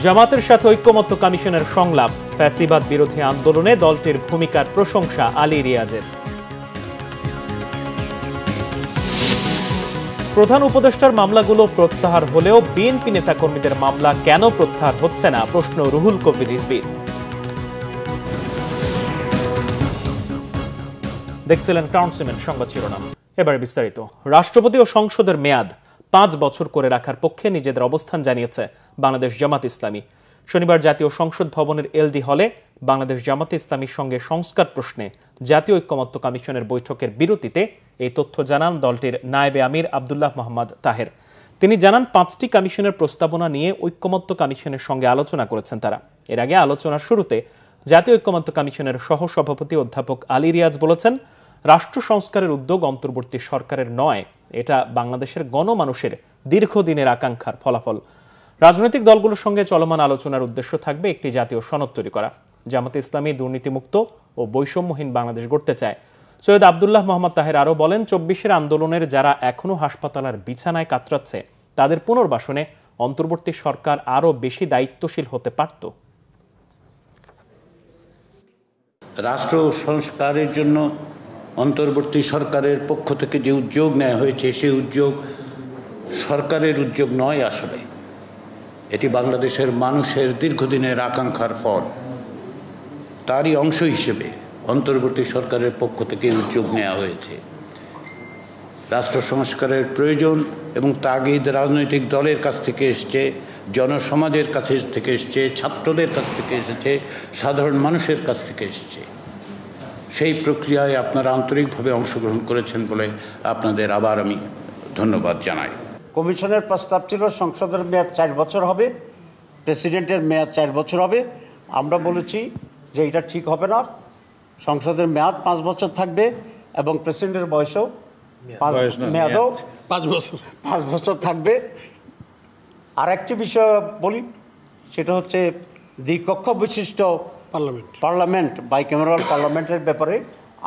জামাতের সাথে ঐক্যমত্য কমিশনের সংলাপ, ফ্যাসিবাদ বিরোধী আন্দোলনে দলটির ভূমিকার প্রশংসা আলী রিয়াজের। প্রধান উপদেষ্টার মামলাগুলো প্রত্যাহার হলেও বিএনপি নেতাকর্মীদের মামলা কেন প্রত্যাহার হচ্ছে না, প্রশ্ন রুহুল কবির রিজভীর। দেখছিলেন ক্রাউন সিমেন্ট সংবাদ শিরোনাম। এবারে বিস্তারিত। রাষ্ট্রপতি ও সংসদের মেয়াদ 5 বছর করে রাখার পক্ষে নিজেদের অবস্থান জানিয়েছে বাংলাদেশ জামাত ইসলামী। শনিবার জাতীয় সংসদ ভবনের এলডি হলে বাংলাদেশ জামাত ইসলামীর সঙ্গে সংস্কার প্রশ্নে জাতীয় ঐক্যমত্য কমিশনের বৈঠকের বিরতিতে এই তথ্য জানান দলটির নায়েবে আমির আব্দুল্লাহ মোহাম্মদ তাহের। তিনি জানান 5টি কমিশনের প্রস্তাবনা নিয়ে ঐক্যমত্য কমিশনের সঙ্গে আলোচনা করেছেন তারা। এর আগে আলোচনার শুরুতে জাতীয় ঐক্যমত্য কমিশনের সহসভাপতি অধ্যাপক আলী রিয়াজ বলেছেন, রাষ্ট্র সংস্কারের উদ্যোগ অন্তর্বর্তী সরকারের নয়, এটা বাংলাদেশের গণমানুষের দীর্ঘদিনের আকাঙ্ক্ষার ফলাফল। রাজনৈতিক দলগুলোর সঙ্গে চলমান আলোচনার উদ্দেশ্য থাকবে একটি জাতীয় সনদ তৈরি করা। জামাতে ইসলামী দুর্নীতিমুক্ত ও বৈষম্যহীন বাংলাদেশ গড়তে চায়। সৈয়দ আব্দুল্লাহ মোহাম্মদ তাহের আরও বলেন, 24-এর আন্দোলনের যারা এখনো হাসপাতালের বিছানায় কাতরাচ্ছে তাদের পুনর্বাসনে অন্তর্বর্তী সরকার আরও বেশি দায়িত্বশীল হতে পারত। রাষ্ট্র সংস্কারের জন্য অন্তর্বর্তী সরকারের পক্ষ থেকে যে উদ্যোগ নেওয়া হয়েছে, সেই উদ্যোগ সরকারের উদ্যোগ নয়, আসলে এটি বাংলাদেশের মানুষের দীর্ঘদিনের আকাঙ্ক্ষার ফল। তারই অংশ হিসেবে অন্তর্বর্তী সরকারের পক্ষ থেকে উদ্যোগ নেওয়া হয়েছে। রাষ্ট্র সংস্কারের প্রয়োজন এবং তাগিদ রাজনৈতিক দলের কাছ থেকে এসছে, জনসমাজের কাছ থেকে এসছে, ছাত্রদের কাছ থেকে এসেছে, সাধারণ মানুষের কাছ থেকে এসছে। সেই প্রক্রিয়ায় আপনারা আন্তরিকভাবে অংশগ্রহণ করেছেন বলে আপনাদের আবার আমি ধন্যবাদ জানাই। কমিশনের প্রস্তাব ছিল সংসদের মেয়াদ 4 বছর হবে, প্রেসিডেন্টের মেয়াদ 4 বছর হবে। আমরা বলেছি যে এটা ঠিক হবে না, সংসদের মেয়াদ 5 বছর থাকবে এবং প্রেসিডেন্টের বয়সও মেয়াদও 5 বছর থাকবে। আর একটি বিষয় বলি, সেটা হচ্ছে দ্বিকক্ষ বিশিষ্ট পার্লামেন্ট বাইক্যামেরাল পার্লামেন্টের ব্যাপারে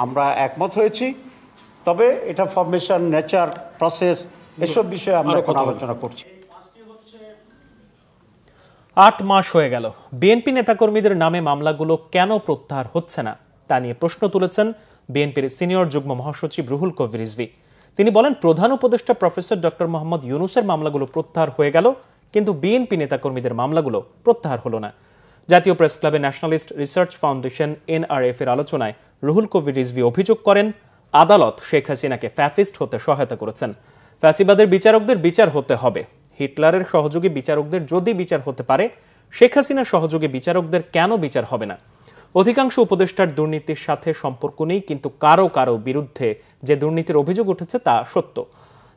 আমরা একমত হয়েছি। তবে এটা ফরমেশন, নেচার, প্রসেস, এসব বিষয়ে আমরা এখন আলোচনা করছি। 8 মাস হয়ে গেল, বিএনপি নেতাকর্মীদের নামে মামলাগুলো কেন প্রত্যাহার হচ্ছে না তা নিয়ে প্রশ্ন তুলেছেন বিএনপির সিনিয়র যুগ্ম মহাসচিব রুহুল কবির রিজভী। তিনি বলেন, প্রধান উপদেষ্টা প্রফেসর ডক্টর মোহাম্মদ ইউনূসের মামলাগুলো প্রত্যাহার হয়ে গেল, কিন্তু বিএনপি নেতাকর্মীদের মামলাগুলো প্রত্যাহার হলো না। জাতীয় প্রেস ক্লাবে ন্যাশনালিস্ট রিসার্চ ফাউন্ডেশন NRF এর আলোচনায় রুহুল কবির রিজভী অভিযোগ করেন, আদালত শেখ হাসিনাকে ফ্যাসিস্ট হতে সহায়তা করেছেন। ফ্যাসিবাদের বিচারকদের বিচার হতে হবে। হিটলারের সহযোগী বিচারকদের যদি বিচার হতে পারে, শেখ হাসিনার সহযোগী বিচারকদের কেন বিচার হবে না? অধিকাংশ উপদেষ্টার দুর্নীতির সাথে সম্পর্ক নেই, কিন্তু কারো কারো বিরুদ্ধে যে দুর্নীতির অভিযোগ উঠেছে তা সত্য।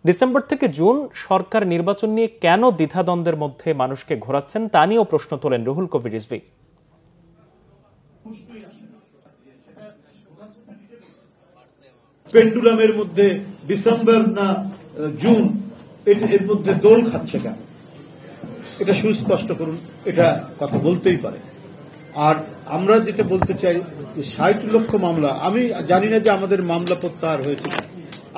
ডিসেম্বর থেকে জুন সরকার নির্বাচন নিয়ে কেন দ্বিধাদ্বন্দ্বের মধ্যে মানুষকে ঘোরাচ্ছেন তা নিয়েও প্রশ্ন তোলেন রুহুল কবির রিজভী। পেন্ডুলামের মধ্যে ডিসেম্বর না জুন, এর মধ্যে দোল খাচ্ছে কেন? এটা সুস্পষ্ট করুন, এটা কথা বলতেই পারে। আর আমরা যেটা বলতে চাই, 60 লক্ষ মামলা, আমি জানি না যে আমাদের মামলা প্রত্যাহার হয়েছে।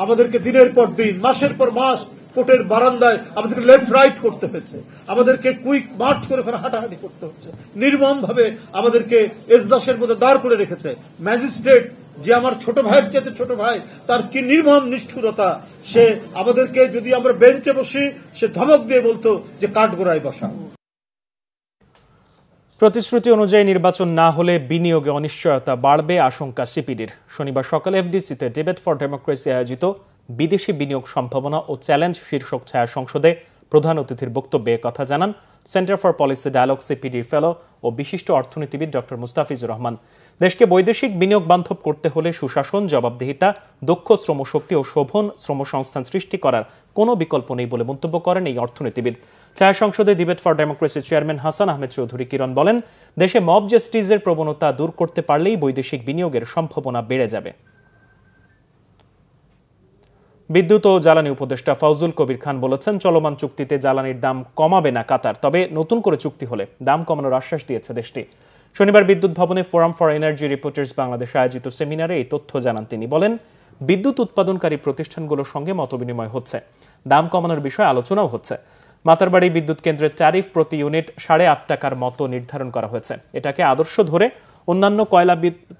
আমাদেরকে দিনের পর দিন, মাসের পর মাস কোর্টের বারান্দায় আমাদেরকে লেফট রাইট করতে হয়েছে, আমাদেরকে কুইক মার্চ করে ওখানে হাঁটাহাঁটি করতে হচ্ছে, নির্মম ভাবে আমাদেরকে এজলাসের মধ্যে দাঁড় করে রেখেছে। ম্যাজিস্ট্রেট, যে আমার ছোট ভাইয়ের চেয়ে ছোট ভাই, তার কি নির্মম নিষ্ঠুরতা! সে আমাদেরকে, যদি আমরা বেঞ্চে বসি, সে ধমক দিয়ে বলতো যে কাঠগোড়ায় বসা। প্রতিশ্রুতি অনুযায়ী নির্বাচন না হলে বিনিয়োগে অনিশ্চয়তা বাড়বে, আশঙ্কা সিপিডির। শনিবার সকালে এফডিসিতে ডিবেট ফর ডেমোক্রেসি আয়োজিত বিদেশি বিনিয়োগ সম্ভাবনা ও চ্যালেঞ্জ শীর্ষক ছায়া সংসদে প্রধান অতিথির বক্তব্যে কথা জানান সেন্টার ফর পলিসি ডায়ালগ সিপিডির ফেলো ও বিশিষ্ট অর্থনীতিবিদ ডক্টর মুস্তাফিজুর রহমান। দেশকে বৈদেশিক বিনিয়োগ বান্ধব করতে হলে সুশাসন, জবাবদিহিতা, দক্ষ শ্রমশক্তি ও শোভন শ্রমসংস্থান সৃষ্টি করার কোনো বিকল্প নেই বলে মন্তব্য করেন এই অর্থনীতিবিদ। ছায়া সংসদে ডিবেট ফর ডেমোক্রেসির চেয়ারম্যান হাসান আহমেদ চৌধুরী কিরণ বলেন, দেশে মব জাস্টিসের প্রবণতা দূর করতে পারলেই বৈদেশিক বিনিয়োগের সম্ভাবনা বেড়ে যাবে। বিদ্যুৎ ও জ্বালানি উপদেষ্টা ফজলুল কবির খান বলেছেন, চলমান চুক্তিতে জ্বালানির দাম কমাবে না কাতার, তবে নতুন করে চুক্তি হলে দাম কমানোর আশ্বাস দিয়েছে দেশটি। শনিবার বিদ্যুৎ ভবনে forum for energy reporters Bangladesh আয়োজিত সেমিনারে এই তথ্য জানান তিনি। বলেন, বিদ্যুৎ উৎপাদনকারী প্রতিষ্ঠানগুলোর সঙ্গে মতবিনিময় হচ্ছে, দাম কমানোর বিষয়ে আলোচনাও হচ্ছে। মাতারবাড়ি বিদ্যুৎ কেন্দ্রের ট্যারিফ প্রতি ইউনিট 8.5 টাকার মতো নির্ধারণ করা হয়েছে। এটাকে আদর্শ ধরে অন্যান্য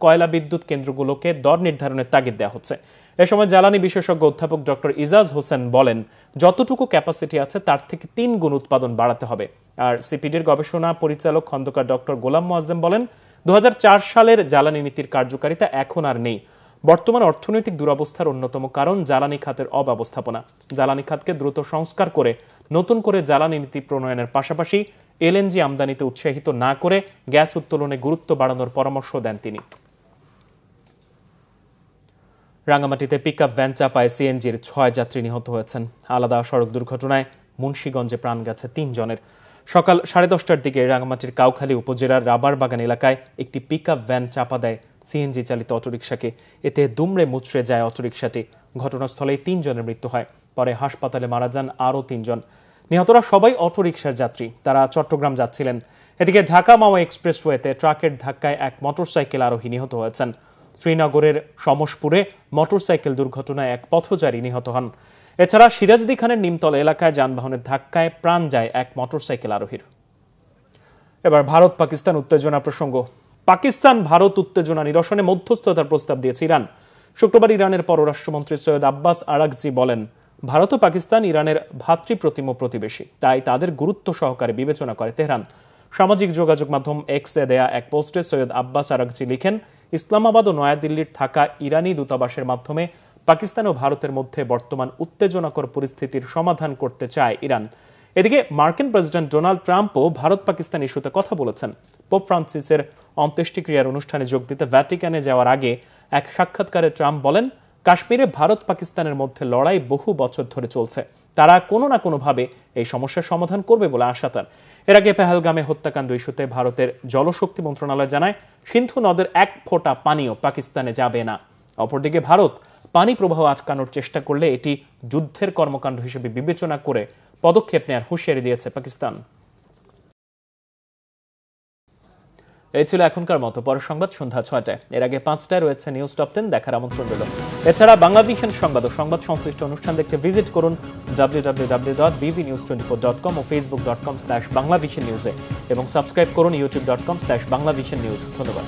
কয়লা বিদ্যুৎ কেন্দ্রগুলোকে দর নির্ধারণের তাগিদ দেওয়া হচ্ছে। এ সময় জ্বালানি বিশেষজ্ঞ অধ্যাপক ডক্টর ইজাজ হোসেন বলেন, যতটুকু ক্যাপাসিটি আছে তার থেকে 3 গুণ উৎপাদন বাড়াতে হবে। আর সিপিডির গবেষণা পরিচালক খন্দকার ডক্টর গোলাম মোয়াজ্জেম বলেন, 2004 সালের জ্বালানি নীতির কার্যকারিতা এখন আর নেই। বর্তমান অর্থনৈতিক দুরবস্থার অন্যতম কারণ জ্বালানি খাতের অব্যবস্থাপনা। জ্বালানি খাতকে দ্রুত সংস্কার করে নতুন করে জ্বালানি নীতি প্রণয়নের পাশাপাশি এলএনজি আমদানিতে উৎসাহিত না করে গ্যাস উত্তোলনে গুরুত্ব বাড়ানোর পরামর্শ দেন তিনি। রাঙ্গামাটিতে পিকআপ ভ্যান চাপায় সিএনজির 6 যাত্রী নিহত হয়েছেন। আলাদা সড়ক দুর্ঘটনায় মুন্সিগঞ্জে প্রাণ গেছে 3 জনের। সকাল 10:30টার দিকে রাঙ্গামাটির কাউখালী উপজেলার রাবার বাগান এলাকায় একটি পিকআপ ভ্যান চাপা দেয় সিএনজি চালিত অটোরিকশাকে। এতে দুমড়ে মুচড়ে যায় অটোরিকশাটি। ঘটনাস্থলেই 3 জনের মৃত্যু হয়। পরে হাসপাতালে মারা যান আরও 3 জন। নিহতরা সবাই অটোরিকশার যাত্রী। তারা চট্টগ্রাম যাচ্ছিলেন। এদিকে ঢাকা মাওয়া এক্সপ্রেসওয়েতে ট্রাকের ধাক্কায় এক মোটরসাইকেল আরোহী নিহত হয়েছেন। শ্রীনগরের সমসপুরে মোটরসাইকেল দুর্ঘটনায় এক পথচারী নিহত হন। এছাড়া সিরাজদি খানের নিমতলা এলাকায় যানবাহনের ধাক্কায় প্রাণ যায় এক মোটরসাইকেল আরোহীর। এবার ভারত পাকিস্তান উত্তেজনা প্রসঙ্গ। পাকিস্তান ভারত উত্তেজনা নিরসনে মধ্যস্থতার প্রস্তাব দিয়েছে ইরান। শুক্রবার ইরানের পররাষ্ট্রমন্ত্রী সৈয়দ আব্বাস আরাগচি বলেন, ভারত ও পাকিস্তান ইরানের ভাতৃপ্রতিম প্রতিবেশী, তাই তাদের গুরুত্ব সহকারে বিবেচনা করে তেহরান। সামাজিক যোগাযোগ মাধ্যম এক্সে দেয়া এক পোস্টে সৈয়দ আব্বাস আরাগচি লিখেন, ইসলামাবাদ ও নয়াদিল্লির থাকা ইরানি দূতাবাসের মাধ্যমে পাকিস্তান ও ভারতের মধ্যে বর্তমান উত্তেজনাকর পরিস্থিতির সমাধান করতে চায় ইরান। এদিকে মার্কিন প্রেসিডেন্ট ডোনাল্ড ট্রাম্পও ভারত পাকিস্তান ইস্যুতে কথা বলেছেন। পোপ ফ্রান্সিসের অন্ত্যেষ্টিক্রিয়ার অনুষ্ঠানে যোগ দিতে ভ্যাটিকানে যাওয়ার আগে এক সাক্ষাৎকারে ট্রাম্প বলেন, কাশ্মীরে ভারত পাকিস্তানের মধ্যে লড়াই বহু বছর ধরে চলছে। তারা কোনো না কোনোভাবে এই সমস্যার সমাধান করবে বলে আশা তার। এর আগে পেহেলগামে হত্যাকাণ্ড ইস্যুতে ভারতের জলশক্তি মন্ত্রণালয় জানায়, সিন্ধু নদের 1 ফোঁটা পানিও পাকিস্তানে যাবে না। অপরদিকে ভারত পানি প্রবাহ আটকানোর চেষ্টা করলে এটি যুদ্ধের কর্মকাণ্ড হিসেবে বিবেচনা করে পদক্ষেপ নেওয়ার হুঁশিয়ারি দিয়েছে পাকিস্তান। এই ছিল এখনকার মতো। পরের সংবাদ সন্ধ্যা 6টায়। এর আগে 5টায় রয়েছে নিউজ টপ 10 দেখার আমন্ত্রণ রইল। এছাড়া বাংলাভিশন সংবাদ ও সংবাদ সংশ্লিষ্ট অনুষ্ঠান দেখতে ভিজিট করুন www.bvnews24.com ও facebook.com/banglavisionnews এবং সাবস্ক্রাইব করুন youtube.com/banglavisionnews। ধন্যবাদ।